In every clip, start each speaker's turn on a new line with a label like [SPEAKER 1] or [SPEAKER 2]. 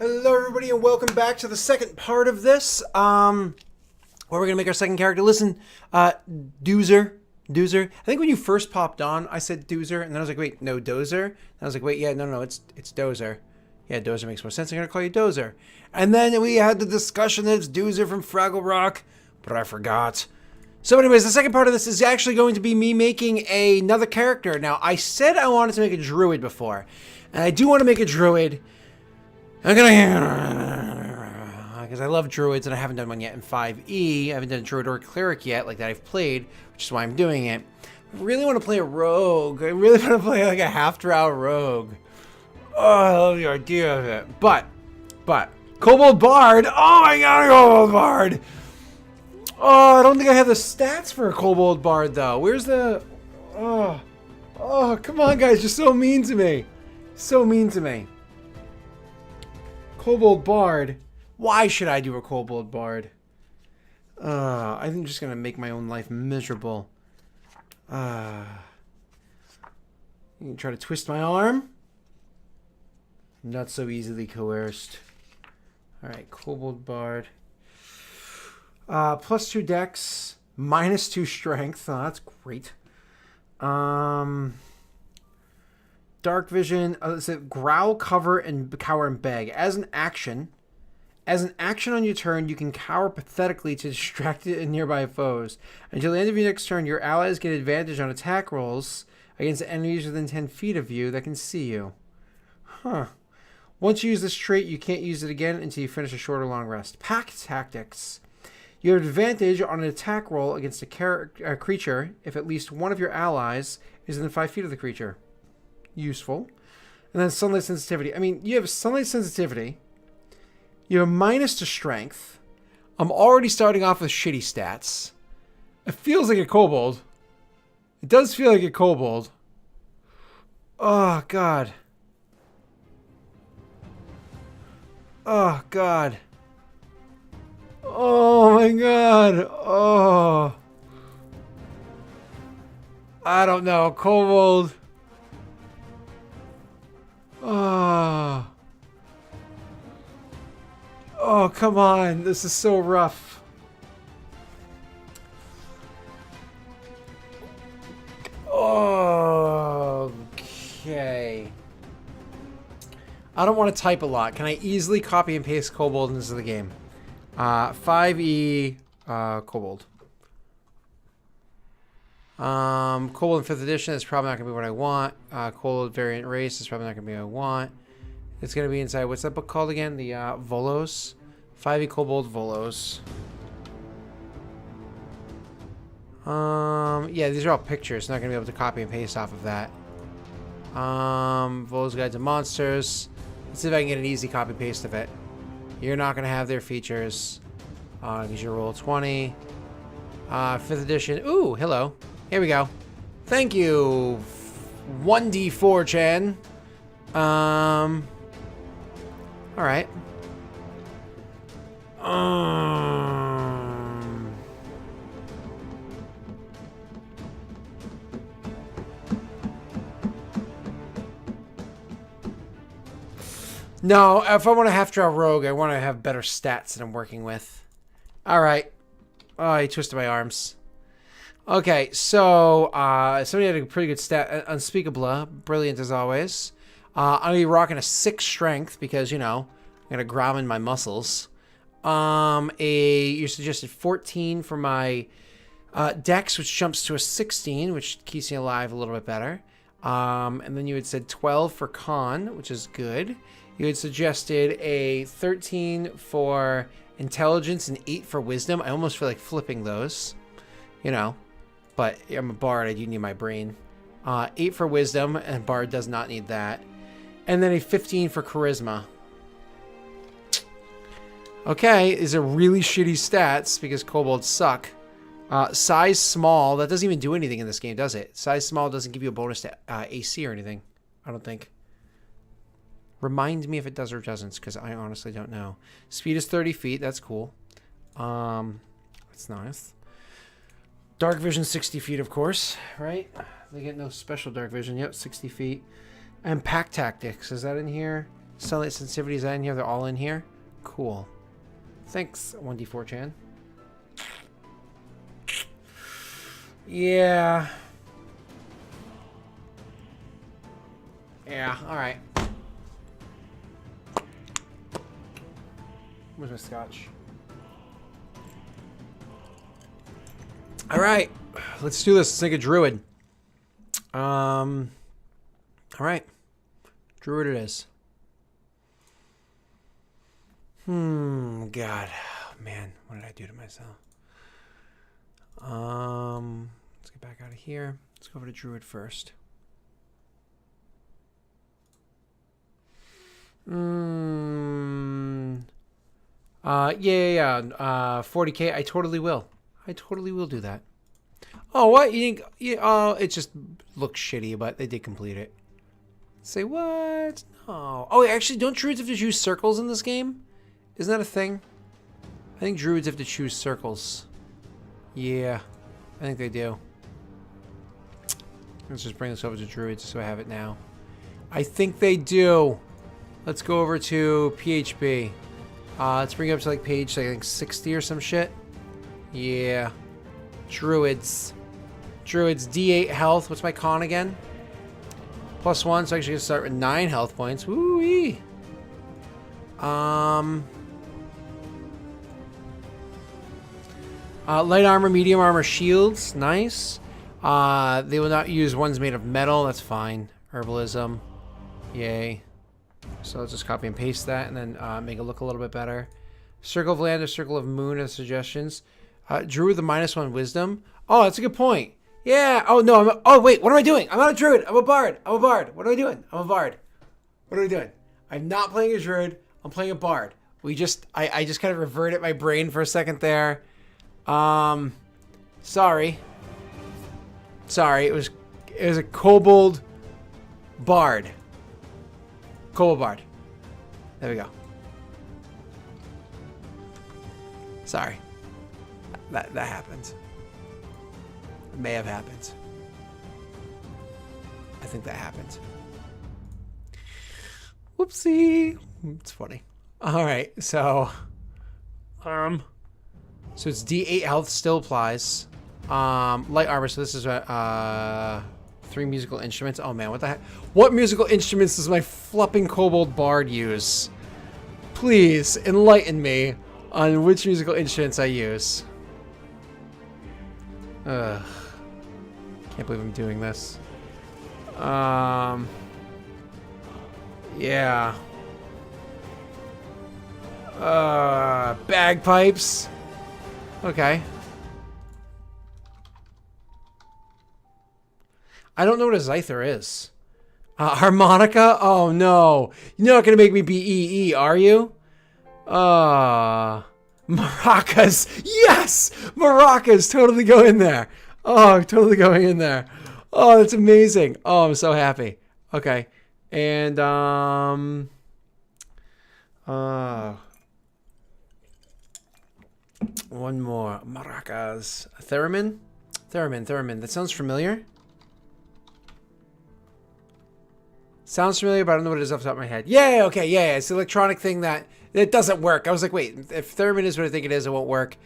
[SPEAKER 1] Hello everybody and welcome back to the second part of this, where we're going to make our second character. Listen, Doozer. I think when you first popped on, I said Doozer, and then I was like, wait, no, Dozer? And I was like, wait, yeah, no, it's Dozer. Yeah, Dozer makes more sense. I'm going to call you Dozer. And then we had the discussion that it's Doozer from Fraggle Rock, but I forgot. So anyways, the second part of this is actually going to be me making another character. Now, I said I wanted to make a Druid before, and I do want to make a Druid. I'm gonna, because I love Druids and I haven't done one yet in 5e. I haven't done a Druid or a Cleric yet, like that I've played, which is why I'm doing it. I really want to play a Rogue. I really want to play like a half-drow Rogue. Oh, I love the idea of it. But, Kobold Bard. Oh my god, Kobold Bard. Oh, I don't think I have the stats for a Kobold Bard though. Where's the? Oh, come on, guys! You're so mean to me. So mean to me. Kobold Bard. Why should I do a Kobold Bard? I'm just gonna make my own life miserable. You can try to twist my arm. Not so easily coerced. Alright, Kobold Bard. +2 dex, -2 strength. Oh, that's great. Dark vision. It's a growl, cover, and cower and beg. As an action on your turn, you can cower pathetically to distract nearby foes. Until the end of your next turn, your allies get advantage on attack rolls against enemies within 10 feet of you that can see you. Huh. Once you use this trait, you can't use it again until you finish a short or long rest. Pack tactics. You have advantage on an attack roll against a creature if at least one of your allies is within 5 feet of the creature. Useful. And then sunlight sensitivity. I mean, you have sunlight sensitivity. You have -to strength. I'm already starting off with shitty stats. It feels like a kobold. It does feel like a kobold. Oh, God. Oh, God. Oh, my God. Oh. I don't know. Kobold. Oh. Oh, come on. This is so rough. Okay. I don't want to type a lot. Can I easily copy and paste Kobold into the game? 5e Kobold. Kobold in 5th edition is probably not going to be what I want. Kobold variant race is probably not going to be what I want. It's going to be inside, what's that book called again? The Volos. 5e Kobold Volos. Yeah, these are all pictures. Not going to be able to copy and paste off of that. Volos Guide to Monsters. Let's see if I can get an easy copy paste of it. You're not going to have their features. Because you roll 20. 5th edition. Ooh, hello. Here we go. Thank you, 1D4chan. Alright. No, if I want to half-draw rogue, I want to have better stats that I'm working with. Alright. Oh, he twisted my arms. Okay, so somebody had a pretty good stat. Unspeakable. Brilliant as always. I'm going to be rocking a 6 strength because, you know, I'm going to growl in my muscles. You suggested 14 for my dex, which jumps to a 16, which keeps me alive a little bit better. And then you had said 12 for con, which is good. You had suggested a 13 for intelligence and 8 for wisdom. I almost feel like flipping those, you know, but I'm a bard. I do need my brain. 8 for wisdom, and bard does not need that. And then a 15 for charisma. Okay, these are really shitty stats because kobolds suck. Size small, that doesn't even do anything in this game, does it? Size small doesn't give you a bonus to AC or anything, I don't think. Remind me if it does or doesn't, because I honestly don't know. Speed is 30 feet, that's cool. That's nice. Dark vision 60 feet, of course, right? They get no special dark vision. Yep, 60 feet. And pack tactics, is that in here? Sunlight sensitivity is that in here? They're all in here? Cool. Thanks, 1D4chan. Yeah. Yeah, alright. Where's my scotch? Alright. Let's do this. Let's make a druid. Alright. Druid it is. God. Man, what did I do to myself? Let's get back out of here. Let's go over to Druid first. Yeah. 40K. I totally will. I totally will do that. Oh, what? You think? Yeah, it just looks shitty, but they did complete it. Say what? No. Oh, actually, don't druids have to choose circles in this game? Isn't that a thing? I think druids have to choose circles. Yeah, I think they do. Let's just bring this over to druids so I have it now. I think they do. Let's go over to PHP. Let's bring it up to like page, I think 60 or some shit. Yeah. Druids. Druids, D8 health. What's my con again? +1, so I actually gonna start with 9 health points. Woo-wee. Light armor, medium armor, shields. Nice. They will not use ones made of metal. That's fine. Herbalism. Yay. So let's just copy and paste that and then make it look a little bit better. Circle of land or circle of moon as suggestions. Druid the -1 wisdom. Oh, that's a good point. Yeah. Oh, no. Oh, wait. What am I doing? I'm not a druid. I'm a bard. I'm a bard. What am I doing? I'm a bard. What are we doing? I'm not playing a druid. I'm playing a bard. I just kind of reverted my brain for a second there. Sorry. It was a kobold bard. Kobold bard. There we go. Sorry. That happened. It may have happened. I think that happened. Whoopsie. It's funny. All right, so it's D8 health still applies. Light armor. So this is 3 musical instruments. Oh man, what the heck? What musical instruments does my flipping kobold bard use? Please enlighten me on which musical instruments I use. Ugh. Can't believe I'm doing this. Yeah. Bagpipes. Okay. I don't know what a zither is. Harmonica? Oh no. You're not gonna make me be EE, are you? Maracas. Yes! Maracas totally go in there. Oh, totally going in there. Oh, that's amazing. Oh, I'm so happy. Okay. And one more. Maracas. Theremin? Theremin. That sounds familiar. Sounds familiar, but I don't know what it is off the top of my head. Yeah, okay, yeah. It's an electronic thing that doesn't work. I was like, wait, if theremin is what I think it is, it won't work.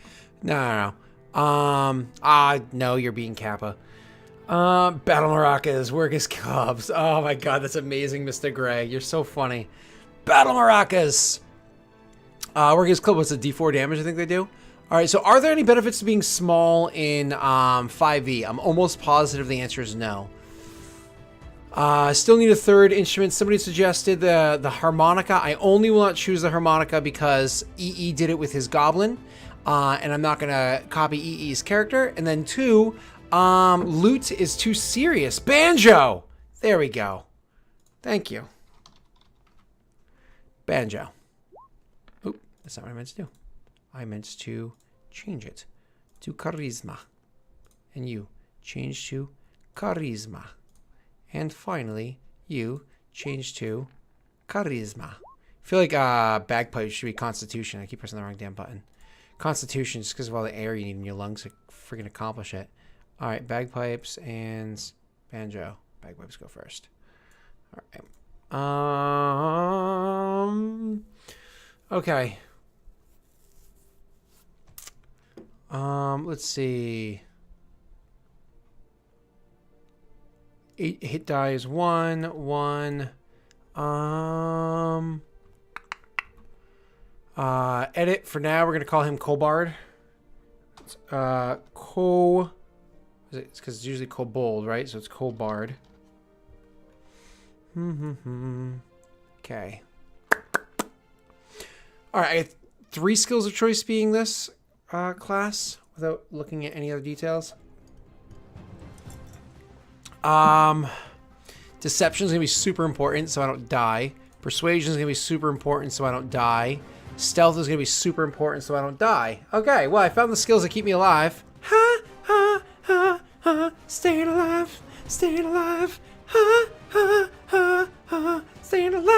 [SPEAKER 1] No. No, you're being Kappa. Battle maracas, work as cubs. Oh my god, that's amazing, Mr. Gray. You're so funny. Battle maracas. Work as club, what's the D4 damage I think they do? Alright, so are there any benefits to being small in 5e? I'm almost positive the answer is no. Still need a third instrument. Somebody suggested the harmonica. I only will not choose the harmonica because EE did it with his goblin. And I'm not going to copy EE's character. And then 2, lute is too serious. Banjo! There we go. Thank you. Banjo. Oop, that's not what I meant to do. I meant to change it to charisma. And you change to charisma. And finally, you change to charisma. I feel like bagpipes should be constitution. I keep pressing the wrong damn button. Constitution, just because of all the air you need in your lungs to freaking accomplish it. All right, bagpipes and banjo. Bagpipes go first. All right. Okay. Let's see. 8 hit die is 1. 1. Edit for now. We're gonna call him KoBard. It's because it's usually kobold, right? So it's KoBard. Okay. All right. I have 3 skills of choice being this class without looking at any other details. Deception is gonna be super important, so I don't die. Persuasion is gonna be super important, so I don't die. Stealth is gonna be super important, so I don't die. Okay, well, I found the skills that keep me alive. Ha ha ha ha. Staying alive, staying alive. Ha ha ha ha. Staying alive.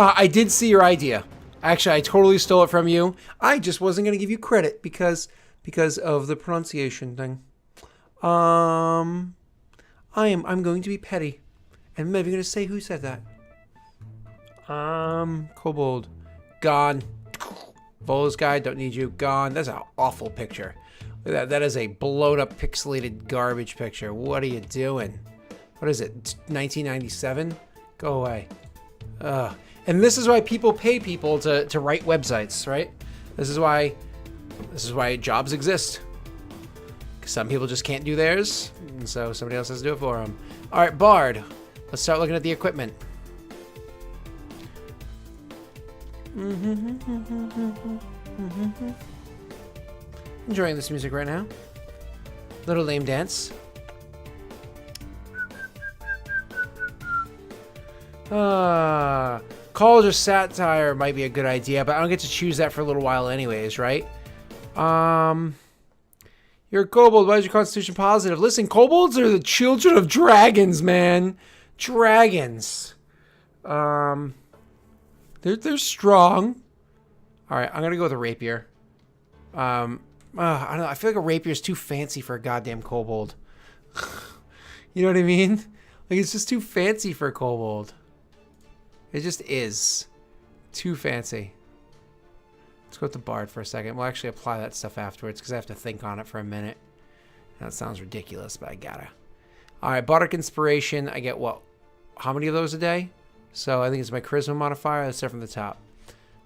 [SPEAKER 1] I did see your idea. Actually, I totally stole it from you. I just wasn't going to give you credit because of the pronunciation thing. I'm going to be petty. And I'm maybe going to say who said that. Kobold. Gone. Volo's guy, don't need you. Gone. That's an awful picture. Look at that. That is a blown up, pixelated garbage picture. What are you doing? What is it? 1997? Go away. And this is why people pay people to write websites, right? This is why jobs exist. 'Cause some people just can't do theirs, and so somebody else has to do it for them. All right, Bard. Let's start looking at the equipment. Enjoying this music right now. Little lame dance. College of Satire might be a good idea, but I don't get to choose that for a little while anyways, right? You're a kobold. Why is your constitution positive? Listen, kobolds are the children of dragons, man. Dragons. They're strong. All right, I'm gonna go with a rapier. I don't know. I feel like a rapier is too fancy for a goddamn kobold. You know what I mean? Like, it's just too fancy for a kobold. It just is. Too fancy. Let's go with the Bard for a second. We'll actually apply that stuff afterwards because I have to think on it for a minute. That sounds ridiculous, but I gotta. All right, Bardic Inspiration. I get what? How many of those a day? So I think it's my Charisma modifier. Let's start from the top.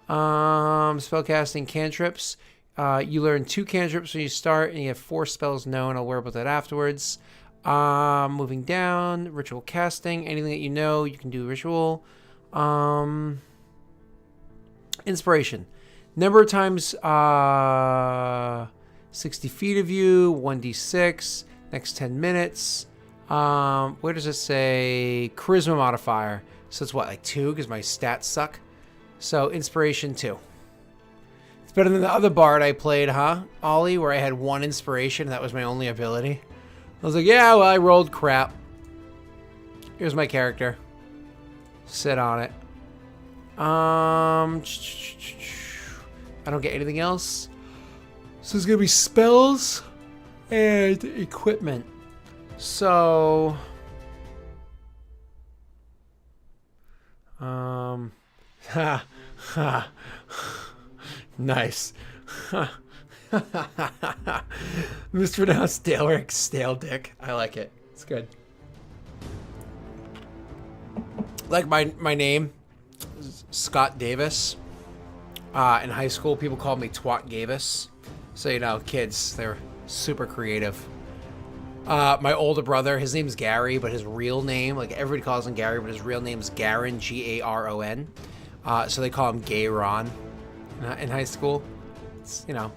[SPEAKER 1] Spellcasting cantrips. You learn 2 cantrips when you start, and you have 4 spells known. I'll worry about that afterwards. Moving down. Ritual casting. Anything that you know, you can do ritual. Inspiration. Number of times 60 feet of you, 1d6, next 10 minutes. Where does it say charisma modifier? So it's what, like 2 because my stats suck? So inspiration 2. It's better than the other bard I played, huh? Ollie, where I had 1 inspiration. That was my only ability. I was like, yeah, well, I rolled crap. Here's my character. Sit on it. I don't get anything else. So there's gonna be spells and equipment. So nice. Mispronounced Daleric, stale dick. I like it. It's good. Like my name, Scott Davis. In high school, people called me Twat Gavis. So, you know, kids, they're super creative. My older brother, his name's Gary, but his real name, like everybody calls him Gary, but his real name's Garon, Garon. So they call him Gay Ron in high school. It's, you know,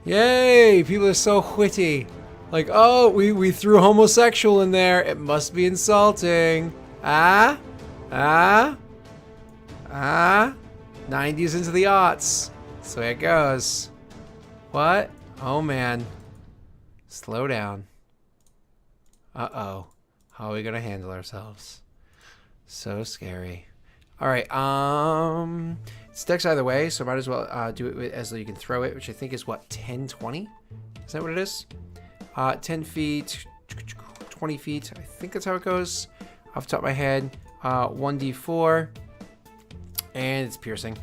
[SPEAKER 1] yay, people are so witty. Like, oh, we threw homosexual in there. It must be insulting. 90s into the aughts. That's the way it goes. What? Oh, man. Slow down. Uh-oh. How are we gonna handle ourselves? So scary. All right, Stacks either way, so might as well do it as though you can throw it, which I think is what, 10, 20? Is that what it is? 10 feet, 20 feet. I think that's how it goes off the top of my head. 1d4, and it's piercing.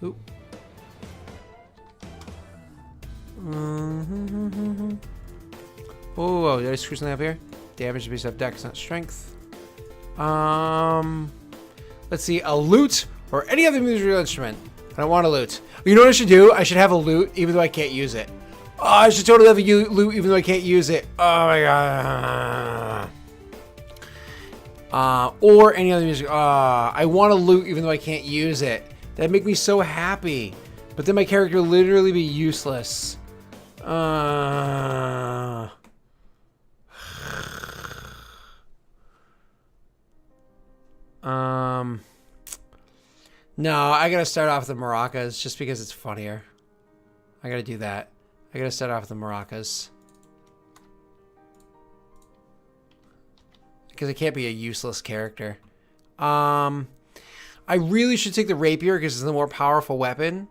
[SPEAKER 1] Oop. Oh, did I screw something up here? Damage based off dex, not strength. Let's see, a lute or any other musical instrument. I don't want a lute. You know what I should do? I should have a lute even though I can't use it. Oh, I should totally have a lute even though I can't use it. Oh my god. Or any other music. I want a lute even though I can't use it. That'd make me so happy. But then my character would literally be useless. No, I gotta start off with the maracas just because it's funnier. I gotta do that. I gotta start off with the maracas. Because it can't be a useless character. I really should take the rapier because it's the more powerful weapon.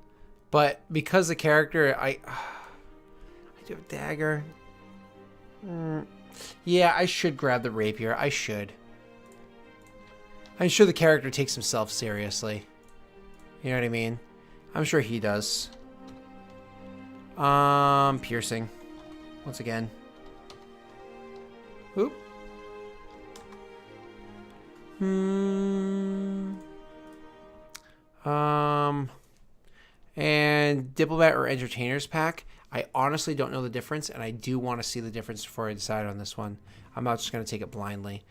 [SPEAKER 1] But because the character, I do have a dagger. Yeah, I should grab the rapier. I should. I'm sure the character takes himself seriously. You know what I mean? I'm sure he does. Piercing. Once again. Oop. And Diplomat or Entertainer's Pack. I honestly don't know the difference, and I do want to see the difference before I decide on this one. I'm not just going to take it blindly.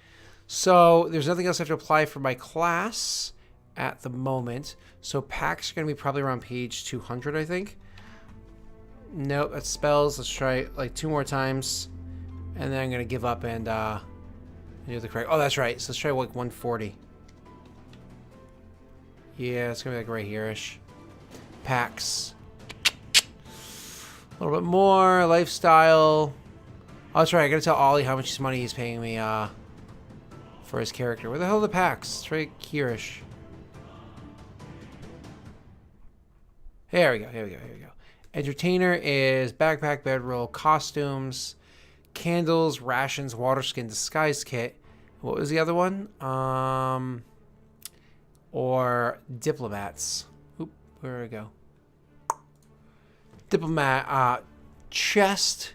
[SPEAKER 1] So there's nothing else I have to apply for my class at the moment. So packs are going to be probably around page 200, I think. Nope, that's spells. Let's try like 2 more times. And then I'm going to give up and do the correct. Oh, that's right. So let's try like 140. Yeah, it's going to be like right here-ish. Packs. A little bit more. Lifestyle. Oh, that's right. I got to tell Ollie how much money he's paying me for his character. Where the hell are the packs? It's right here-ish. Here we go. Here we go. Here we go. Entertainer is backpack, bedroll, costumes, candles, rations, water skin, disguise kit. What was the other one? Or diplomats. Oop, where did I go? Diplomat, chest,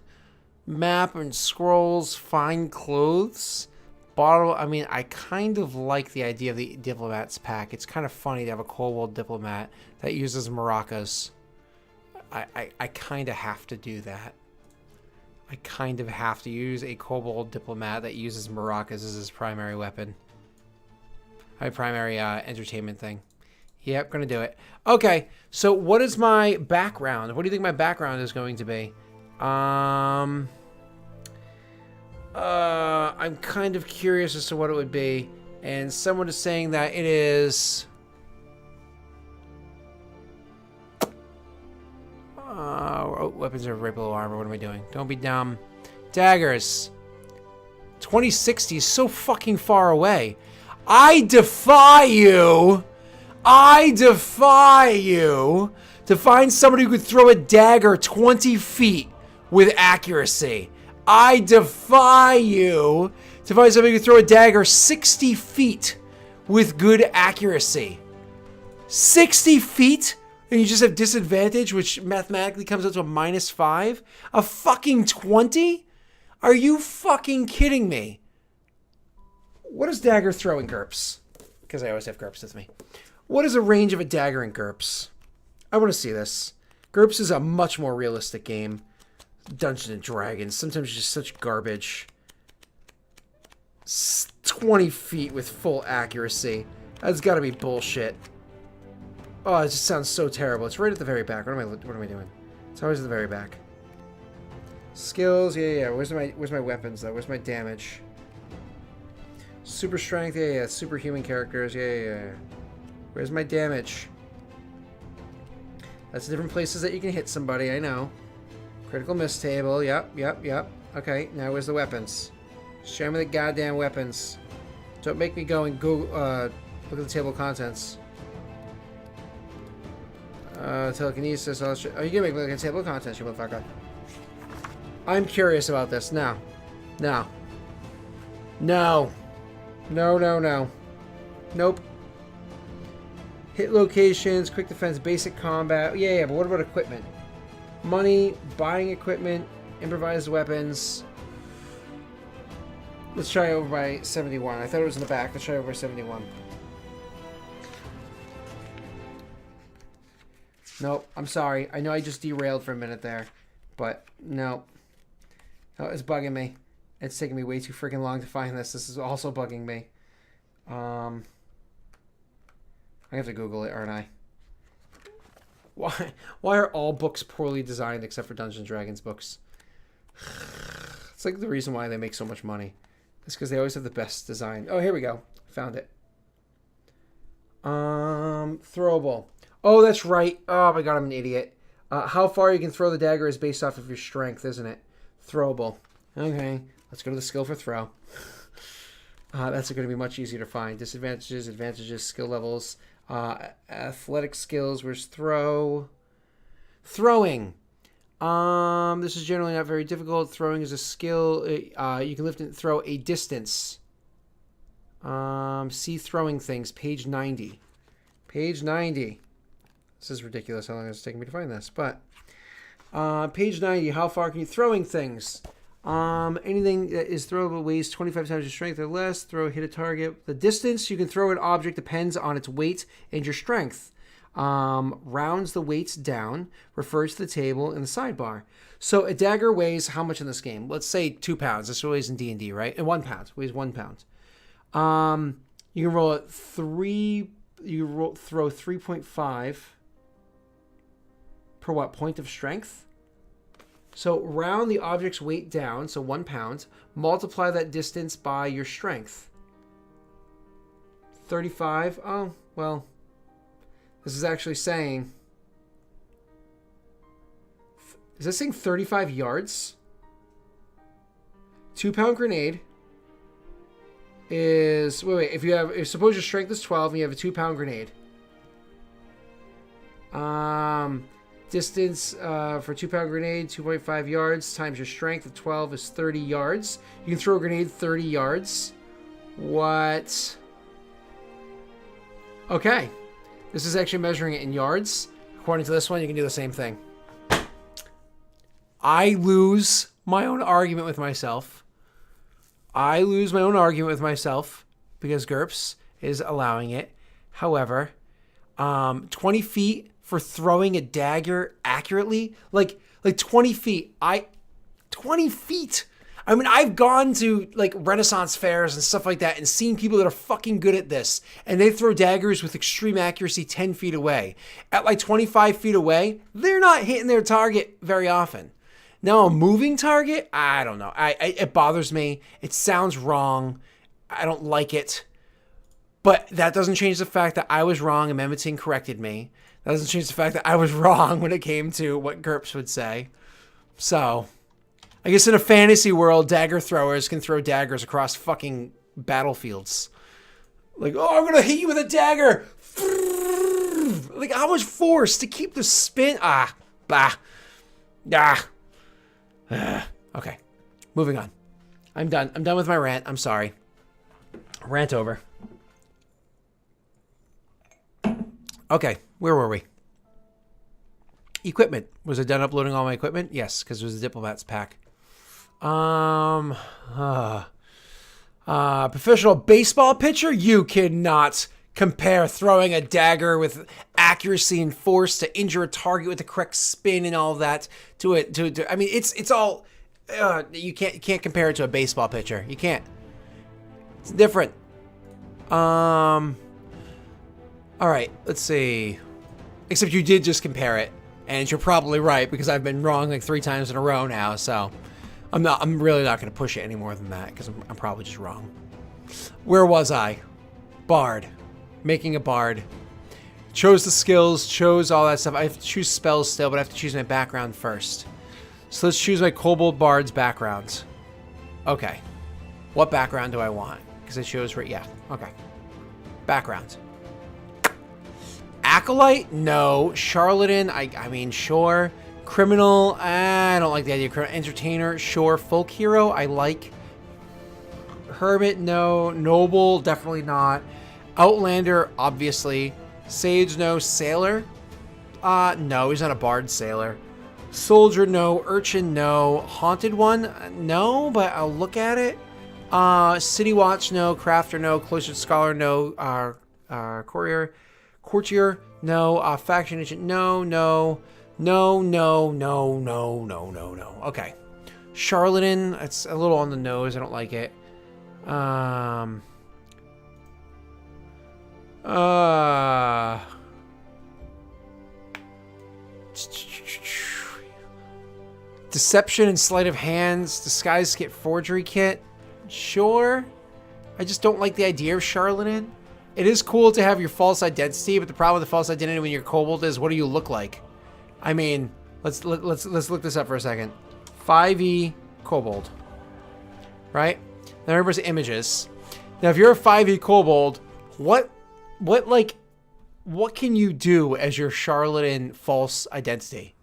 [SPEAKER 1] map and scrolls, fine clothes, bottle. I mean, I kind of like the idea of the diplomats pack. It's kind of funny to have a kobold diplomat that uses maracas. I kind of have to do that. I kind of have to use a kobold diplomat that uses maracas as his primary weapon. My primary entertainment thing. Yep, gonna do it. Okay, so what is my background? What do you think my background is going to be? I'm kind of curious as to what it would be. And someone is saying that it is... oh, weapons are right below armor. What am I doing? Don't be dumb. Daggers. 2060 is so fucking far away. I defy you. I defy you to find somebody who could throw a dagger 20 feet with accuracy. I defy you to find somebody who could throw a dagger 60 feet with good accuracy. 60 feet? And you just have disadvantage, which mathematically comes out to a -5? A fucking 20? Are you fucking kidding me? What is dagger throwing GURPS? Because I always have GURPS with me. What is the range of a dagger in GURPS? I want to see this. GURPS is a much more realistic game. Dungeons and Dragons. Sometimes it's just such garbage. 20 feet with full accuracy. That's got to be bullshit. Oh, it just sounds so terrible. It's right at the very back. What am I doing? It's always at the very back. Skills, yeah. Where's my weapons though? Where's my damage? Super strength, yeah. Superhuman characters, yeah. Where's my damage? That's the different places that you can hit somebody, I know. Critical miss table, yep. Okay, now where's the weapons? Show me the goddamn weapons. Don't make me go and look at the table of contents. Telekinesis. All shit. Oh, you can make me look at table of contents, you motherfucker. I'm curious about this. No. No. No. No, no, no. Nope. Hit locations, quick defense, basic combat. Yeah, but what about equipment? Money, buying equipment, improvised weapons. Let's try over by 71. I thought it was in the back. Let's try over by 71. Nope, I'm sorry. I know I just derailed for a minute there. But, no. No, it's bugging me. It's taking me way too freaking long to find this. This is also bugging me. I have to Google it, aren't I? Why are all books poorly designed except for Dungeons and Dragons books? It's like the reason why they make so much money. It's because they always have the best design. Oh, here we go. Found it. Throwable. Oh, that's right. Oh my god, I'm an idiot. How far you can throw the dagger is based off of your strength, isn't it? Throwable. Okay, let's go to the skill for throw. That's going to be much easier to find. Disadvantages, advantages, skill levels. Athletic skills. Where's throw? Throwing. This is generally not very difficult. Throwing is a skill. You can lift and throw a distance. See throwing things. Page 90. Page 90. This is ridiculous how long it's taking me to find this. But page 90. How far can you throwing things? Anything that is throwable weighs 25 times your strength or less. Throw, hit a target. The distance you can throw an object depends on its weight and your strength. Rounds the weights down, refers to the table in the sidebar. So a dagger weighs how much in this game? Let's say 2 pounds. This weighs in D&D, right? And 1 pound. Weighs 1 pound. You can roll it 3. You throw 3.5 per what? Point of strength? So round the object's weight down, so 1 pound. Multiply that distance by your strength. 35. Oh, well. This is actually saying... Is this saying 35 yards? 2 pound grenade is... Wait. If suppose your strength is 12 and you have a 2 pound grenade. Distance for 2 pound grenade, 2.5 yards times your strength of 12 is 30 yards. You can throw a grenade 30 yards. What? Okay. This is actually measuring it in yards. According to this one, you can do the same thing. I lose my own argument with myself. Because GURPS is allowing it. However, 20 feet for throwing a dagger accurately, like 20 feet. 20 feet. I mean, I've gone to like Renaissance fairs and stuff like that and seen people that are fucking good at this, and they throw daggers with extreme accuracy 10 feet away. At like 25 feet away, they're not hitting their target very often. Now a moving target, I don't know. It bothers me. It sounds wrong. I don't like it. But that doesn't change the fact that I was wrong and Mehmetine corrected me. That doesn't change the fact that I was wrong when it came to what GURPS would say. So, I guess in a fantasy world, dagger throwers can throw daggers across fucking battlefields. Like, oh, I'm going to hit you with a dagger. Like, how much force to keep the spin? Okay, moving on. I'm done. I'm done with my rant. I'm sorry. Rant over. Okay, where were we? Equipment. Was I done uploading all my equipment? Yes, because it was a Diplomat's pack. Professional baseball pitcher? You cannot compare throwing a dagger with accuracy and force to injure a target with the correct spin and all of that to it. I mean, it's all... you can't compare it to a baseball pitcher. You can't. It's different. All right, let's see. Except you did just compare it, and you're probably right because I've been wrong like 3 times in a row now. So I'm really not going to push it any more than that because I'm probably just wrong. Where was I? Bard, making a bard. Chose the skills, chose all that stuff. I have to choose spells still, but I have to choose my background first. So let's choose my kobold bard's background. Okay, what background do I want? Because I chose right. Yeah. Okay. Background. Acolyte? No. Charlatan? I mean, sure. Criminal? I don't like the idea of criminal. Entertainer? Sure. Folk hero? I like. Hermit? No. Noble? Definitely not. Outlander? Obviously. Sage? No. Sailor? No. He's not a bard sailor. Soldier? No. Urchin? No. Haunted one? No, but I'll look at it. City Watch? No. Crafter? No. Cloistered Scholar? No. Courtier? No. Faction Agent? No. No. No, no, no, no, no, no, no. Okay. Charlatan, it's a little on the nose. I don't like it. Deception and Sleight of Hands. Disguise Kit, Forgery Kit. Sure. I just don't like the idea of Charlatan. It is cool to have your false identity, but the problem with the false identity when you're kobold is, what do you look like? I mean, let's look this up for a second. 5e kobold, right? Now remember images. Now, if you're a 5e kobold, what can you do as your charlatan false identity?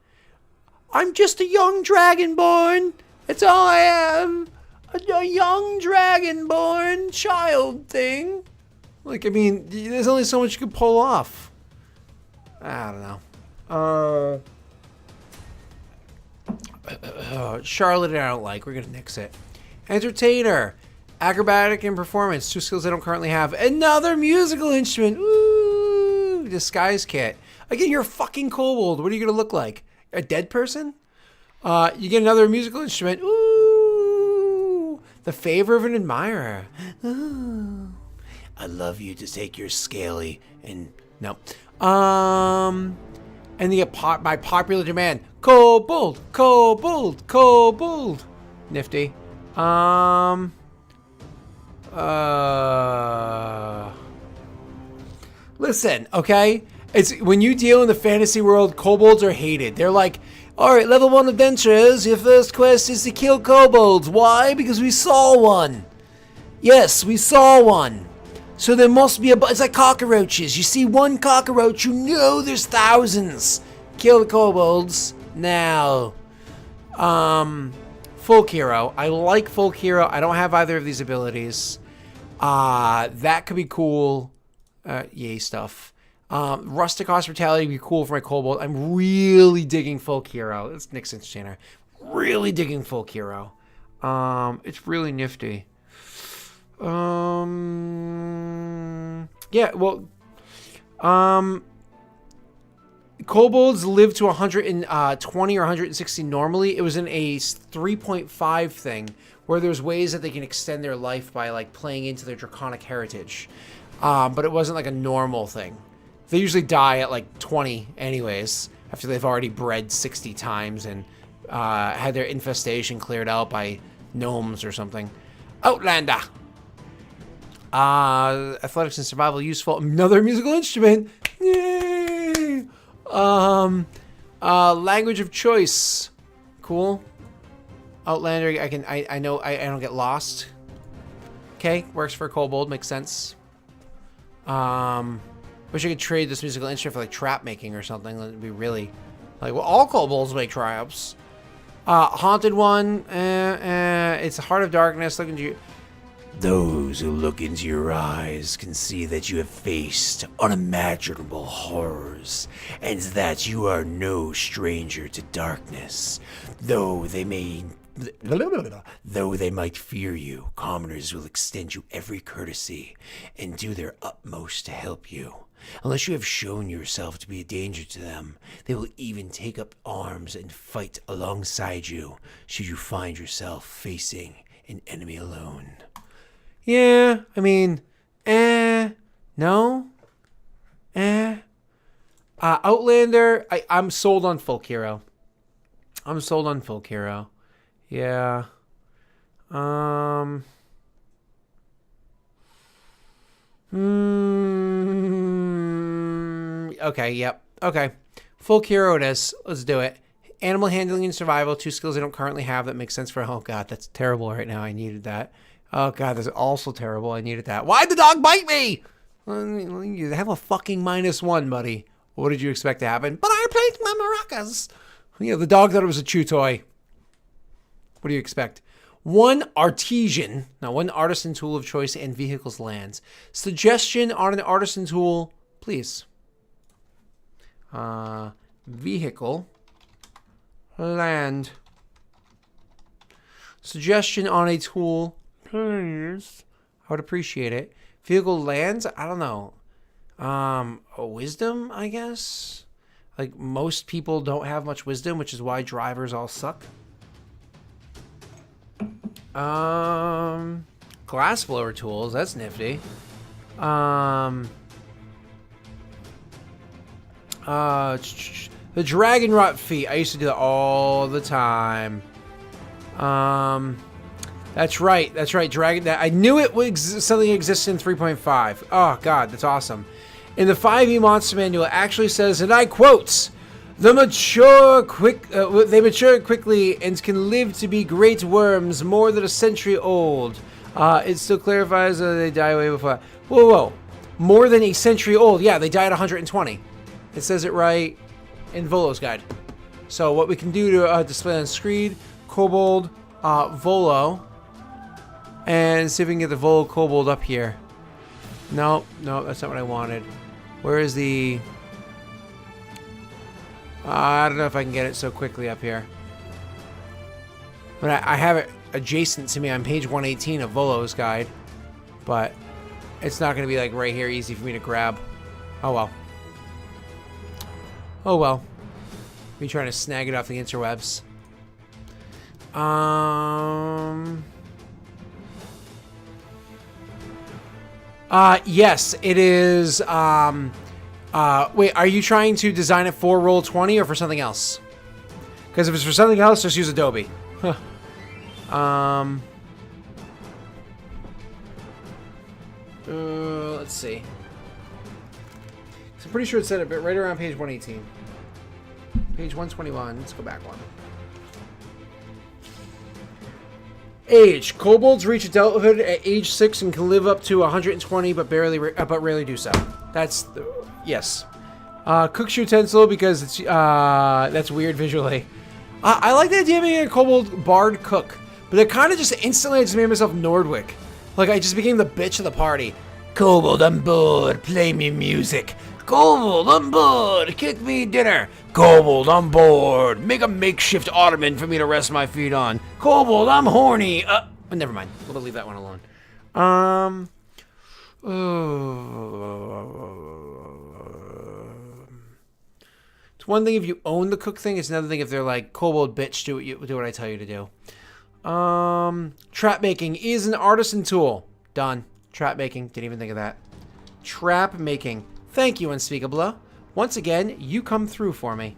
[SPEAKER 1] I'm just a young dragonborn. That's all I am. A young dragonborn child thing. Like, I mean, there's only so much you can pull off. I don't know. Charlatan I don't like. We're gonna nix it. Entertainer. Acrobatic and performance. 2 skills I don't currently have. Another musical instrument. Ooh. Disguise kit. Again, you're a fucking kobold. What are you gonna look like? A dead person? You get another musical instrument. Ooh. The favor of an admirer. Ooh. I love you to take your scaly and no. And by popular demand, kobold, kobold, kobold. Nifty. Listen, okay? It's when you deal in the fantasy world, kobolds are hated. They're like, all right, level 1 adventurers, your first quest is to kill kobolds. Why? Because we saw one. Yes, we saw one. So there must be it's like cockroaches. You see one cockroach, you know there's thousands. Kill the kobolds now. Folk hero. I like folk hero. I don't have either of these abilities. That could be cool. Yay stuff. Rustic hospitality would be cool for my kobold. I'm really digging folk hero. It's Nick's entertainer. Really digging folk hero. It's really nifty. Yeah, well, kobolds live to 120 or 160 normally. It was in a 3.5 thing where there's ways that they can extend their life by like playing into their draconic heritage. But it wasn't like a normal thing. They usually die at like 20 anyways, after they've already bred 60 times and had their infestation cleared out by gnomes or something. Outlander. Athletics and survival useful. Another musical instrument. Yay! Language of choice. Cool. Outlander. I know I don't get lost. Okay, works for a kobold. Makes sense. Wish I could trade this musical instrument for like trap making or something. That'd be really like, well, all kobolds make traps. Haunted one. It's a Heart of Darkness. Look into you. Those who look into your eyes can see that you have faced unimaginable horrors, and that you are no stranger to darkness. Though they might fear you, commoners will extend you every courtesy and do their utmost to help you. Unless you have shown yourself to be a danger to them, they will even take up arms and fight alongside you, should you find yourself facing an enemy alone. Yeah, I mean, no, Outlander, I'm sold on folk hero. I'm sold on folk hero. Yeah. Okay, yep. Okay. Folk hero it is. Let's do it. Animal handling and survival, 2 skills I don't currently have. That makes sense for, oh god, that's terrible right now. I needed that. Oh god, that's also terrible. I needed that. Why'd the dog bite me? You have a fucking -1, buddy. What did you expect to happen? But I played my maracas. You know, the dog thought it was a chew toy. What do you expect? One artisan tool of choice and vehicles lands. Suggestion on an artisan tool, please. Vehicle land. Suggestion on a tool, please. I would appreciate it. Vehicle lands, I don't know. A wisdom, I guess. Like, most people don't have much wisdom, which is why drivers all suck. Glass blower tools, that's nifty. The dragon rot feet, I used to do that all the time. That's right, dragon, I knew it was something exists in 3.5. Oh god, that's awesome. In the 5e monster manual, it actually says, and I quote, they mature quickly and can live to be great worms more than a century old. It still clarifies that they die away before. Whoa. More than a century old. Yeah, they die at 120. It says it right in Volo's guide. So what we can do to display on screen, kobold, Volo, and see if we can get the Volo kobold up here. No, that's not what I wanted. Where is the... I don't know if I can get it so quickly up here. But I have it adjacent to me on page 118 of Volo's guide. But it's not going to be like right here easy for me to grab. Oh well. Oh well. Me trying to snag it off the interwebs. Yes, it is, wait, are you trying to design it for Roll20 or for something else? Because if it's for something else, just use Adobe. Let's see. I'm pretty sure it said it right around page 118. Page 121, let's go back one. Age. Kobolds reach adulthood at age 6 and can live up to 120, but rarely do so. That's yes. Cook's utensil because it's that's weird visually. I like the idea of being a kobold bard cook, but it kind of just instantly I just made myself Nordwick. Like I just became the bitch of the party. Kobold, I'm bored. Play me music. Kobold, I'm bored. Cook me dinner. Kobold, I'm bored. Make a makeshift ottoman for me to rest my feet on. Kobold, I'm horny. Never mind. We'll leave that one alone. It's one thing if you own the cook thing. It's another thing if they're like, Kobold, bitch, do what I tell you to do. Trap making is an artisan tool. Done. Trap making. Didn't even think of that. Trap making. Thank you, Unspeakable. Once again, you come through for me.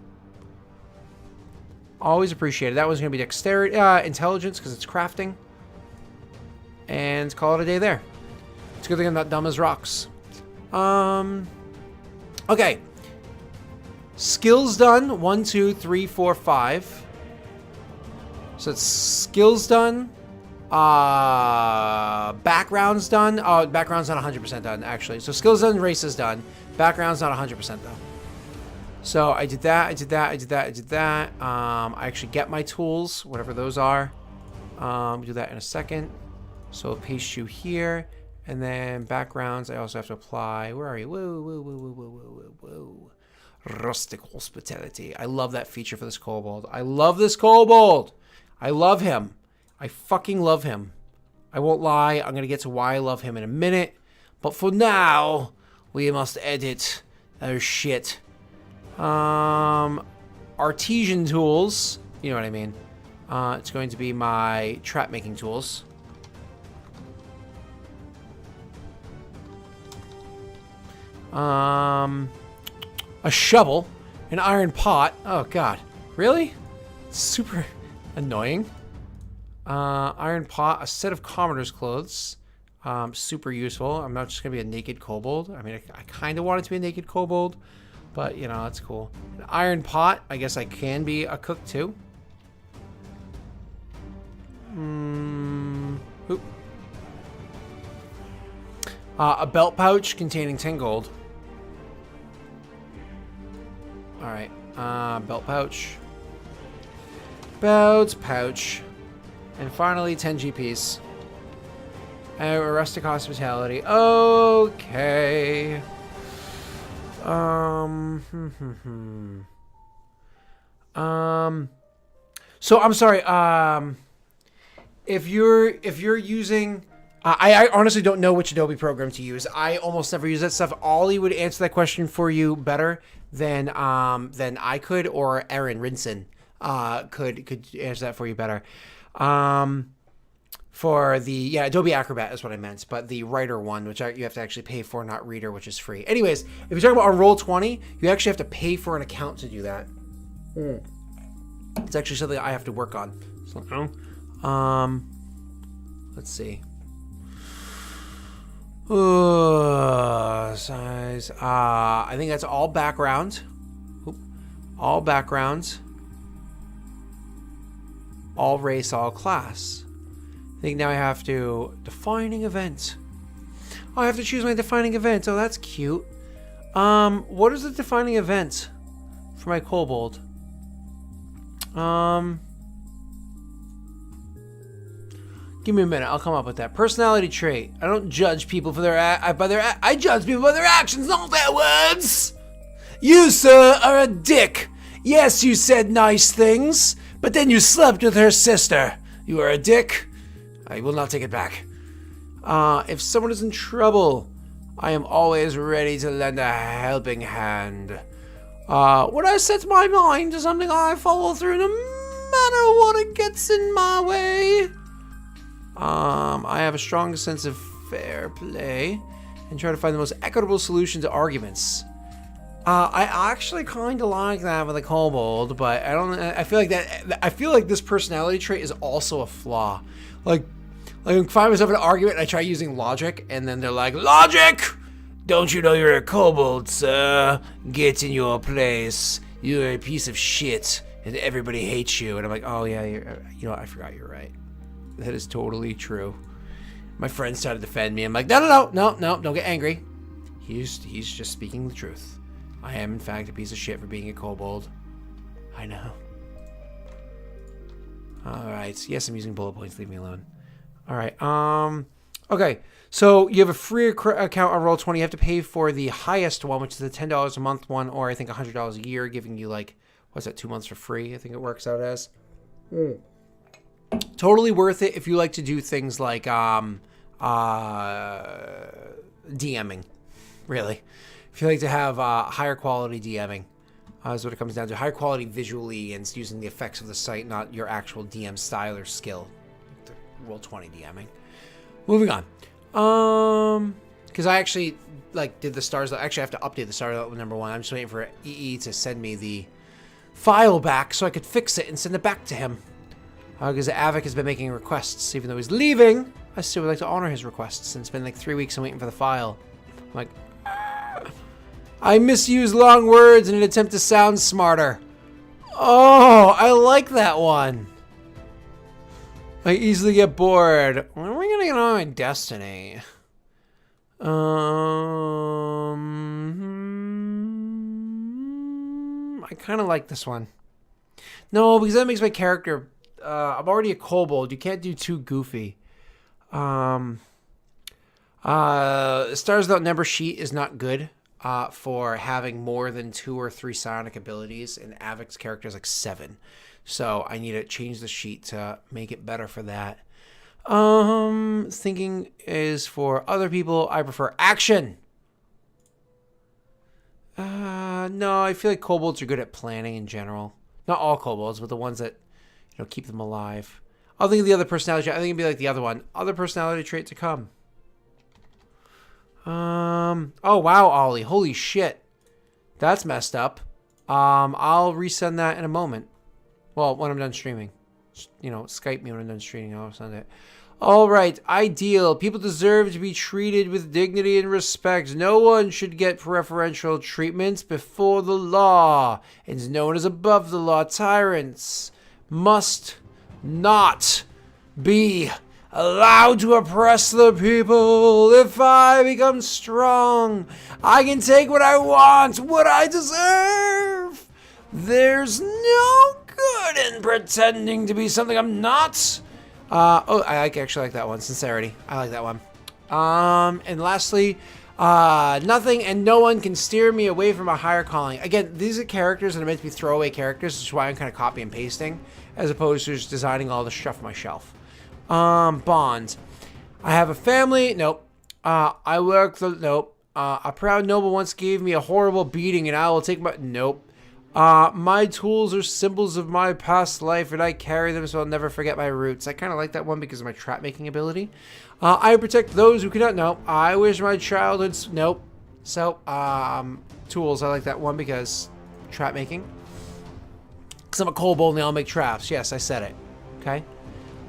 [SPEAKER 1] Always appreciated. That was going to be dexterity, intelligence, because it's crafting. And call it a day there. It's a good thing I'm not dumb as rocks. Okay. Skills done. 1, 2, 3, 4, 5. So it's skills done. Background's done. Oh, background's not 100% done, actually. So skills done, race is done. Background's not 100% though. So I did that, I did that. I actually get my tools, whatever those are. Do that in a second. So paste you here. And then backgrounds, I also have to apply. Where are you? Whoa. Rustic hospitality. I love that feature for this kobold. I love this kobold. I love him. I fucking love him. I won't lie. I'm going to get to why I love him in a minute. But for now, we must edit our shit. Artesian tools. You know what I mean. It's going to be my trap making tools. A shovel. An iron pot. Oh, God. Really? Super annoying. Iron pot, a set of commoner's clothes. Super useful. I'm not just going to be a naked kobold. I mean, I kind of want it to be a naked kobold, but, you know, that's cool. An iron pot, I guess I can be a cook, too. Oop. A belt pouch containing 10 gold. Alright. Belt pouch. Belt pouch. And finally, 10 GPs. Rustic hospitality. Okay. So I'm sorry. If you're using, I honestly don't know which Adobe program to use. I almost never use that stuff. Ollie would answer that question for you better than I could, or Aaron Rinson could answer that for you better. For the Adobe Acrobat is what I meant, but the Writer one, which you have to actually pay for, not Reader, which is free. Anyways, if you're talking about on Roll20, you actually have to pay for an account to do that. It's actually something I have to work on. So, let's see. Size. I think that's all background. All backgrounds. All race, all class. I think now I have to defining event. Oh, I have to choose my defining event. Oh, that's cute. What is the defining event for my kobold? Give me a minute. I'll come up with that. Personality trait. I don't judge people for I judge people by their actions, not their words. You, sir, are a dick. Yes, you said nice things, but then you slept with her sister. You are a dick. I will not take it back. If someone is in trouble, I am always ready to lend a helping hand. When I set my mind to something, I follow through no matter what it gets in my way. I have a strong sense of fair play and try to find the most equitable solution to arguments. I actually kind of like that with a kobold, but I don't. I feel like this personality trait is also a flaw. Like if I find myself in an argument and I try using logic, and then they're like, "Logic! Don't you know you're a kobold, sir? Get in your place. You're a piece of shit, and everybody hates you." And I'm like, "Oh yeah, I forgot you're right. That is totally true." My friends try to defend me. I'm like, no, don't get angry. He's just speaking the truth. I am, in fact, a piece of shit for being a kobold. I know. Alright. Yes, I'm using bullet points. Leave me alone. Alright. Okay. So, you have a free account on Roll20. You have to pay for the highest one, which is the $10 a month one, or I think $100 a year, giving you, like, what's that, 2 months for free, I think it works out as. Totally worth it if you like to do things like DMing, really. If you like to have higher quality DMing, is what it comes down to. Higher quality visually and using the effects of the site, not your actual DM style or skill. Roll20 DMing. Moving on. Because I actually did the stars. Actually, I have to update the stars number 1. I'm just waiting for EE to send me the file back so I could fix it and send it back to him. Because Avic has been making requests, even though he's leaving. I still would like to honor his requests. And it's been like 3 weeks. I'm waiting for the file. I'm like, I misuse long words in an attempt to sound smarter. Oh, I like that one. I easily get bored. When are we gonna get on my destiny? I kind of like this one. No, because that makes my character. I'm already a kobold. You can't do too goofy. Stars Without Number sheet is not good for having more than 2 or 3 psionic abilities, and Avic's character is like 7. So I need to change the sheet to make it better for that. Thinking is for other people. I prefer action. No, I feel like kobolds are good at planning in general. Not all kobolds, but the ones that keep them alive. I'll think of the other personality trait. I think it'd be like the other one. Other personality trait to come. Oh wow, Ollie. Holy shit. That's messed up. I'll resend that in a moment. Well, when I'm done streaming. Skype me when I'm done streaming. I'll send it. Alright, ideal. People deserve to be treated with dignity and respect. No one should get preferential treatments before the law. And no one is above the law. Tyrants must not be allowed to oppress the people. If I become strong, I can take what I want, what I deserve. There's no good in pretending to be something I'm not. I actually like that one. Sincerity. I like that one. And lastly, nothing and no one can steer me away from a higher calling. Again, these are characters that are meant to be throwaway characters, which is why I'm kind of copy and pasting, as opposed to just designing all the stuff on my shelf. Bonds. I have a family. Nope. I work the... Nope. A proud noble once gave me a horrible beating and I will take my... Nope. My tools are symbols of my past life and I carry them so I'll never forget my roots. I kind of like that one because of my trap making ability. I protect those who cannot. Nope. I wish my childhood's... Nope. So, tools. I like that one because trap making. Because I'm a kobold and they all make traps. Yes, I said it. Okay.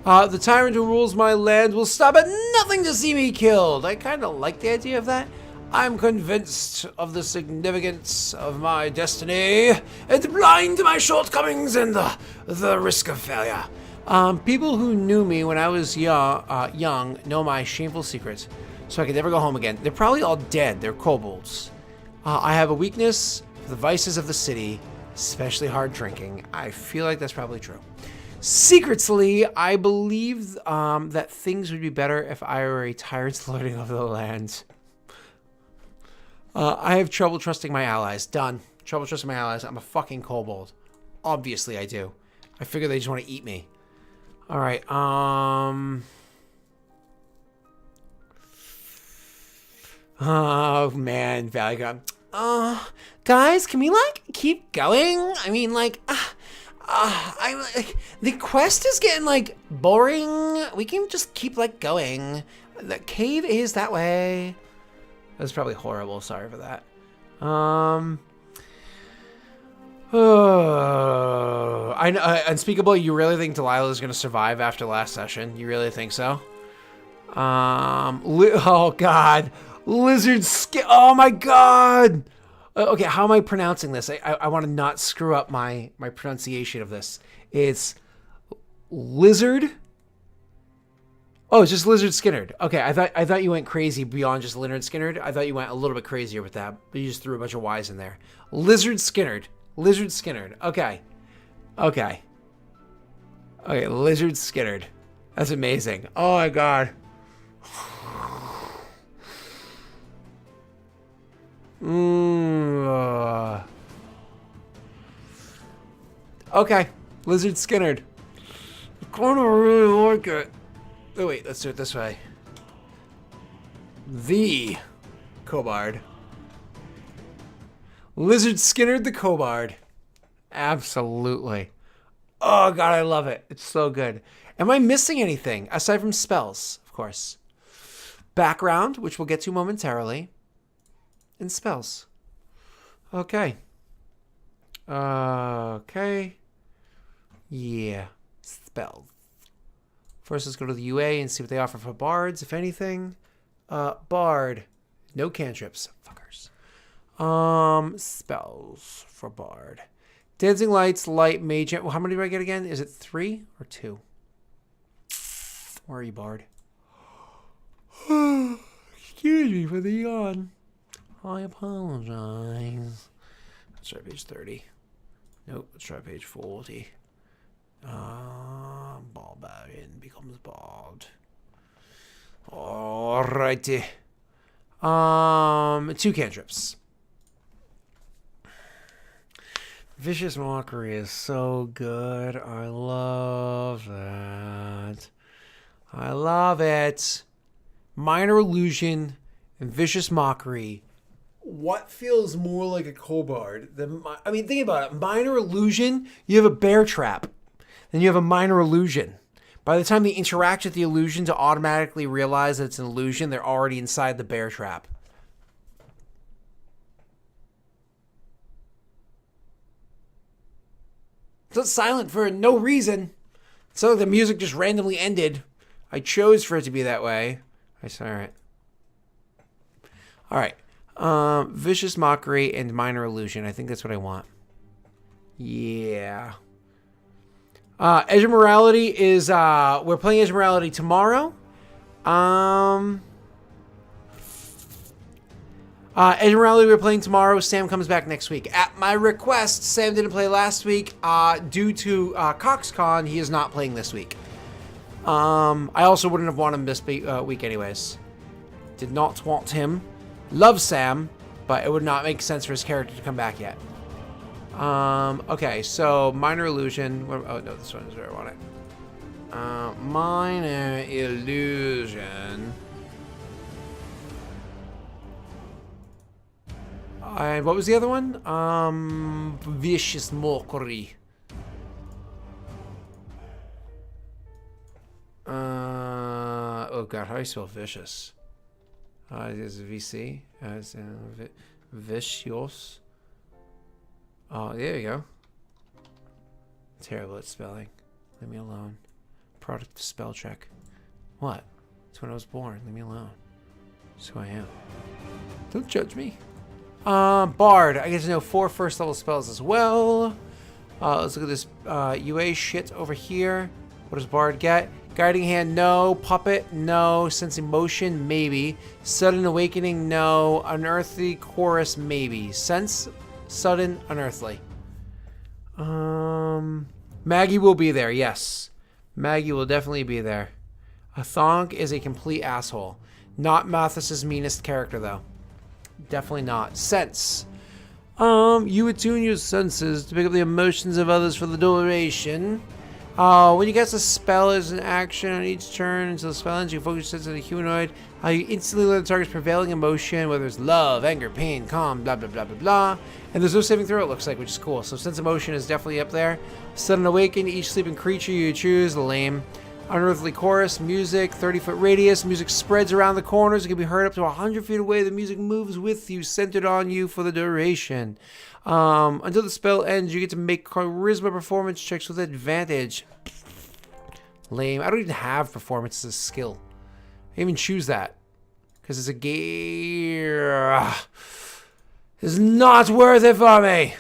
[SPEAKER 1] The tyrant who rules my land will stop at nothing to see me killed. I kind of like the idea of that. I'm convinced of the significance of my destiny and blind to my shortcomings and the risk of failure. People who knew me when I was young know my shameful secrets, so I could never go home again. They're probably all dead. They're kobolds. I have a weakness for the vices of the city, especially hard drinking. I feel like that's probably true. Secretly, I believe that things would be better if I were a tyrant lording over the land. I have trouble trusting my allies. Done. Trouble trusting my allies. I'm a fucking kobold. Obviously, I do. I figure they just want to eat me. All right. Oh man, Valley God. Guys, can we like keep going? I mean, like, I'm like, the quest is getting like boring. We can just keep like going. The cave is that way. That's probably horrible. Sorry for that. I know, Unspeakable, you really think Delilah is going to survive after last session? You really think so? Oh, God. Lizard skin. Oh, my God. Okay, how am I pronouncing this? I want to not screw up my pronunciation of this. It's lizard. Oh, it's just Lizard Skinnerd. Okay, I thought you went crazy beyond just Lizard Skinnerd. I thought you went a little bit crazier with that, but you just threw a bunch of Y's in there. Lizard Skinnerd. Lizard Skinnerd. Okay. Okay. Okay, Lizard Skinnerd. That's amazing. Oh my God. Okay, Lizard Skinnerd. I kind of really like it. Oh wait, let's do it this way. The KoBard. Lizard Skinnerd the KoBard. Absolutely. Oh God, I love it. It's so good. Am I missing anything aside from spells? Of course. Background, which we'll get to momentarily, and spells. Okay. Okay. Yeah. Spells. First, let's go to the UA and see what they offer for bards, if anything. Bard. No cantrips. Fuckers. Spells for bard. Dancing lights, light, mage. Well, how many do I get again? Is it 3 or 2? Where are you, bard? Excuse me for the yawn. I apologize. Let's try page 30. Nope, let's try page 40. Barbarian becomes bard. Alrighty. 2 cantrips. Vicious Mockery is so good. I love that. I love it. Minor Illusion and Vicious Mockery. What feels more like a KoBard than... I mean, think about it. Minor Illusion, you have a bear trap. Then you have a Minor Illusion. By the time they interact with the illusion to automatically realize that it's an illusion, they're already inside the bear trap. It's silent for no reason. It's not like the music just randomly ended. I chose for it to be that way. I saw it. All right. Vicious Mockery and Minor Illusion. I think that's what I want. Yeah. Edge of Morality is, we're playing Edge of Morality tomorrow. Ed and Rowley we're playing tomorrow. Sam comes back next week. At my request, Sam didn't play last week. Due to CoxCon, he is not playing this week. I also wouldn't have wanted him this week anyways. Did not want him. Love Sam, but it would not make sense for his character to come back yet. Okay, so Minor Illusion. Oh, no, this one is where I want it. Minor Illusion. And what was the other one? Vicious Mockery. Oh god, how do you spell vicious? Is it VC? Vicious. Oh, there you go. Terrible at spelling. Leave me alone. Product of spell check. What? It's when I was born. Leave me alone. That's who I am. Don't judge me. Bard. I get to know 4 first level spells as well. Let's look at this UA shit over here. What does Bard get? Guiding Hand, no. Puppet, no. Sense Emotion, maybe. Sudden Awakening, no. Unearthly Chorus, maybe. Sense, Sudden, Unearthly. Maggie will be there, yes. Maggie will definitely be there. Athonk is a complete asshole. Not Mathis' meanest character, though. Definitely not. Sense. You attune your senses to pick up the emotions of others for the duration. When you cast a spell as an action on each turn until the spell ends, you focus your sense on the humanoid. You instantly learn the target's prevailing emotion, whether it's love, anger, pain, calm, blah, blah, blah, blah, blah. And there's no saving throw, it looks like, which is cool. So sense emotion is definitely up there. Sudden awaken, each sleeping creature you choose, lame. Unearthly chorus, music, 30-foot radius. Music spreads around the corners. It can be heard up to 100 feet away. The music moves with you, centered on you for the duration. Until the spell ends, you get to make charisma performance checks with advantage. Lame. I don't even have performance as a skill. I even choose that. Because it's a gear. It's not worth it for me.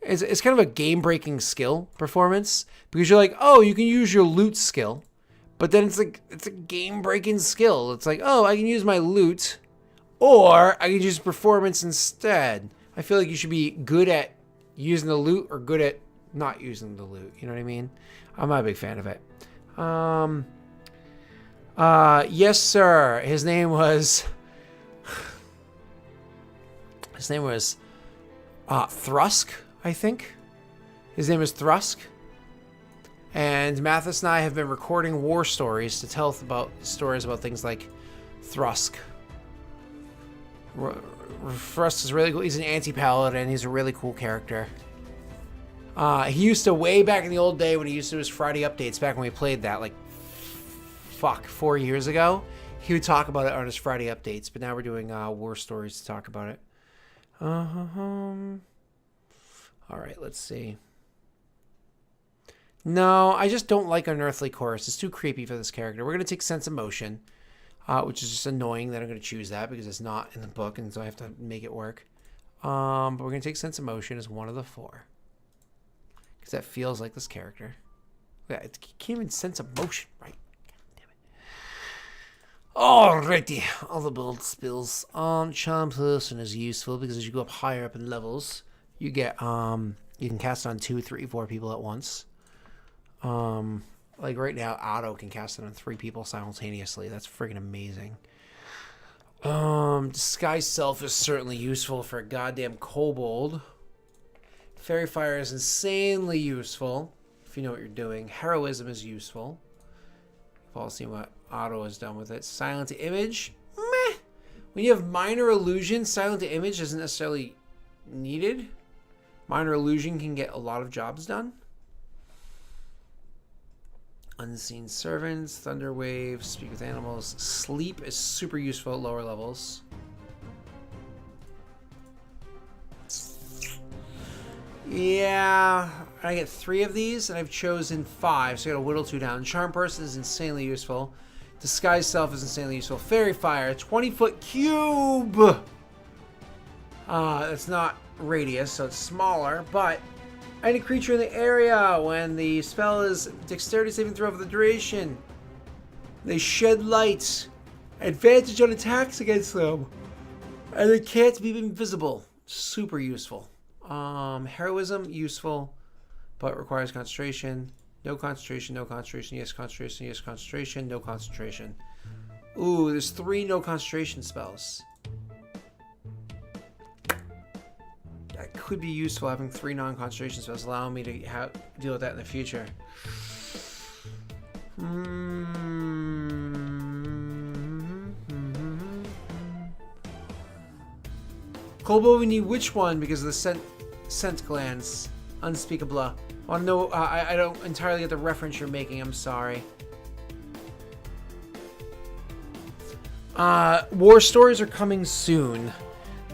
[SPEAKER 1] It's kind of a game-breaking skill performance. Because you're like, oh, you can use your loot skill. But then it's a game-breaking skill. It's like, oh, I can use my loot. Or I can use performance instead. I feel like you should be good at using the loot or good at not using the loot. You know what I mean? I'm not a big fan of it. Yes, sir. His name was Thrusk, I think. His name is Thrusk. And Mathis and I have been recording war stories to tell about stories about things like Thrusk. Thrusk is really cool. He's an anti-paladin. He's a really cool character. He used to, way back in the old day when he used to do his Friday updates, back when we played that, like, 4 years ago, he would talk about it on his Friday updates, but now we're doing war stories to talk about it. Alright, let's see. No, I just don't like Unearthly Chorus. It's too creepy for this character. We're going to take Sense Emotion, which is just annoying that I'm going to choose that because it's not in the book, and so I have to make it work. But we're going to take Sense Emotion as one of the 4. Because that feels like this character. Yeah, it can't even sense emotion, right? Alrighty, all the build spills. Charm Person is useful because as you go up higher up in levels, you get you can cast on 2, 3, 4 people at once. Like right now, Otto can cast it on 3 people simultaneously. That's friggin' amazing. Disguise Self is certainly useful for a goddamn kobold. Fairy Fire is insanely useful if you know what you're doing. Heroism is useful. We've all seen what Otto has done with it. Silent Image, meh. When you have Minor Illusion, Silent Image isn't necessarily needed. Minor Illusion can get a lot of jobs done. Unseen Servants, Thunder Wave, Speak with Animals. Sleep is super useful at lower levels. Yeah, I get 3 of these, and I've chosen 5, so I gotta whittle 2 down. Charm Person is insanely useful. Disguise Self is insanely useful. Fairy Fire, 20-foot cube! It's not radius, so it's smaller, but any creature in the area when the spell is dexterity saving throw for the duration. They shed light. Advantage on attacks against them. And they can't be invisible. Super useful. Heroism, useful, but requires concentration. No concentration, no concentration, yes concentration, yes concentration, no concentration. Ooh, there's 3 no concentration spells. That could be useful, having 3 non-concentration spells, allowing me to deal with that in the future. Kobold, we need which one because of the scent glands. Unspeakable. I want to know. I don't entirely get the reference you're making. I'm sorry. War stories are coming soon.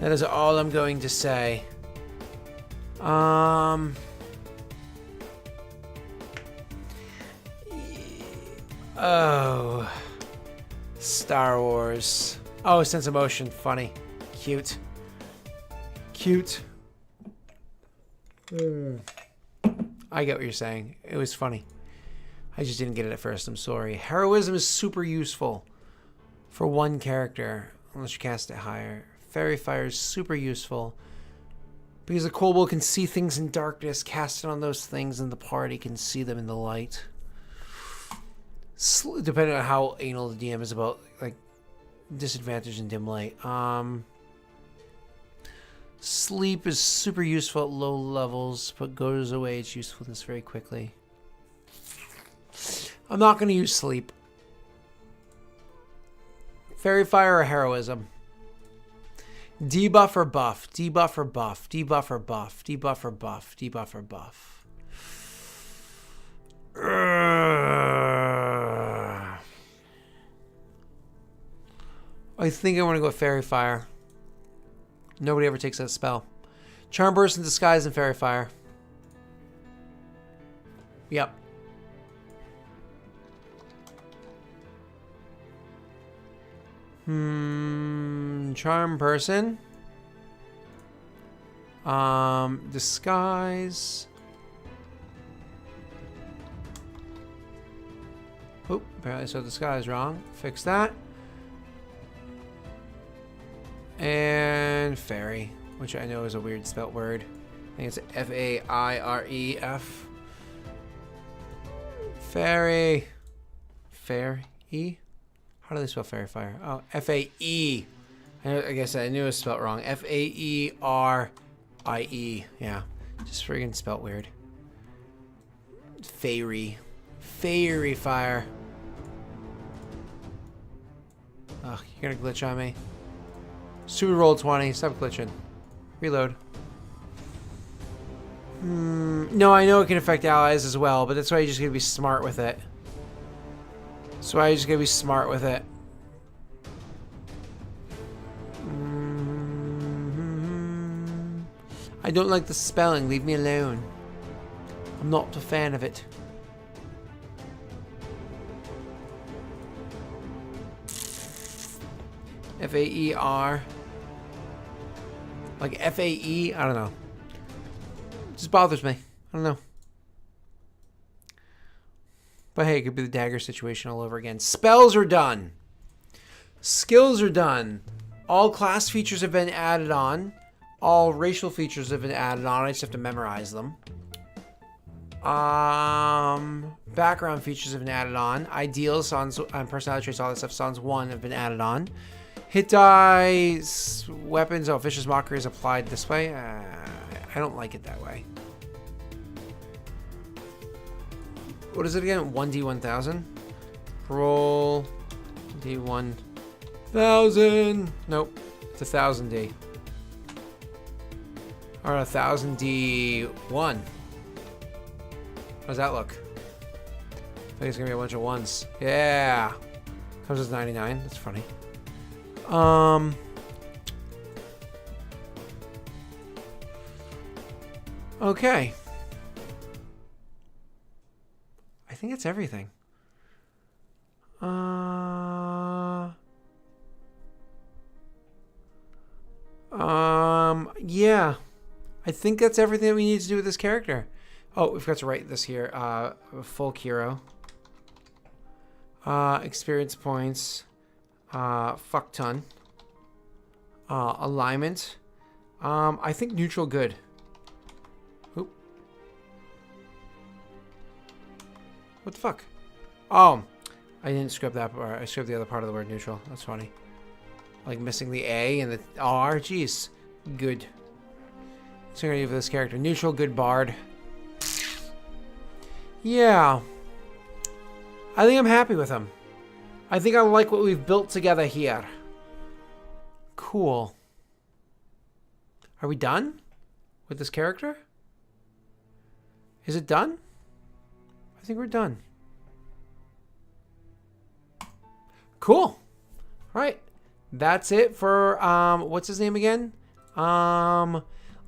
[SPEAKER 1] That is all I'm going to say. Oh. Star Wars. Oh, sense of motion. Funny. Cute. Cute. I get what you're saying. It was funny. I just didn't get it at first. I'm sorry. Heroism is super useful for one character, unless you cast it higher. Fairy Fire is super useful because the kobold can see things in darkness. Cast it on those things, and the party can see them in the light. Depending on how anal the DM is about, like, disadvantage in dim light. Sleep is super useful at low levels, but goes away its usefulness very quickly. I'm not going to use sleep. Fairy Fire or Heroism? Debuff or buff? Debuff or buff? Debuff or buff? Debuff or buff? Debuff or buff? I think I want to go with Fairy Fire. Nobody ever takes that spell. Charm Burst and Disguise and Fairy Fire. Yep. Charm Person. Disguise. Oh, apparently I saw Disguise wrong. Fix that. And Fairy, which I know is a weird spelt word. I think it's F-A-I-R-E-F. Fairy. Fairy? How do they spell Fairy Fire? Oh, F-A-E. I guess I knew it was spelt wrong. F-A-E-R-I-E. Yeah, just friggin' spelt weird. Fairy. Fairy Fire. Ugh, you're gonna glitch on me. Super roll 20. Stop glitching. Reload. No, I know it can affect allies as well, but that's why you just gotta be smart with it. That's why you just gotta be smart with it. I don't like the spelling. Leave me alone. I'm not a fan of it. F-A-E-R. Like F-A-E? I don't know. It just bothers me. I don't know. But hey, it could be the dagger situation all over again. Spells are done. Skills are done. All class features have been added on. All racial features have been added on. I just have to memorize them. Background features have been added on. Ideals, songs, personality traits, all that stuff. Songs 1 have been added on. Hit dice, weapons, oh, Vicious Mockery is applied this way. I don't like it that way. What is it again? 1D1000? Roll D1000. Nope, it's 1000D. Or 1000D1. How does that look? I think it's gonna be a bunch of ones. Yeah. Comes with 99. That's funny. Okay. I think that's everything. Yeah. I think that's everything that we need to do with this character. Oh, we forgot to write this here. Folk hero. Experience points. Fuck ton. Alignment. I think neutral good. Oop. What the fuck? Oh, I didn't scrub that part. I scrubbed the other part of the word neutral. That's funny. Like missing the A and the R. Jeez. Good. So I'm gonna give this character neutral, good bard. Yeah. I think I'm happy with him. I think I like what we've built together here. Cool. Are we done with this character? Is it done? I think we're done. Cool. All right. That's it for, what's his name again?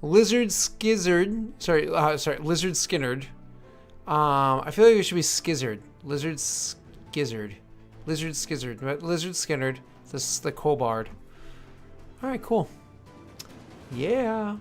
[SPEAKER 1] Lizard Skizzard. Sorry, Lizard Skinnerd. I feel like it should be Skizzard. Lizard Skizzard. Lizard Skizzard. But Lizard Skinnerd. This is the KoBard. Alright, cool. Yeah.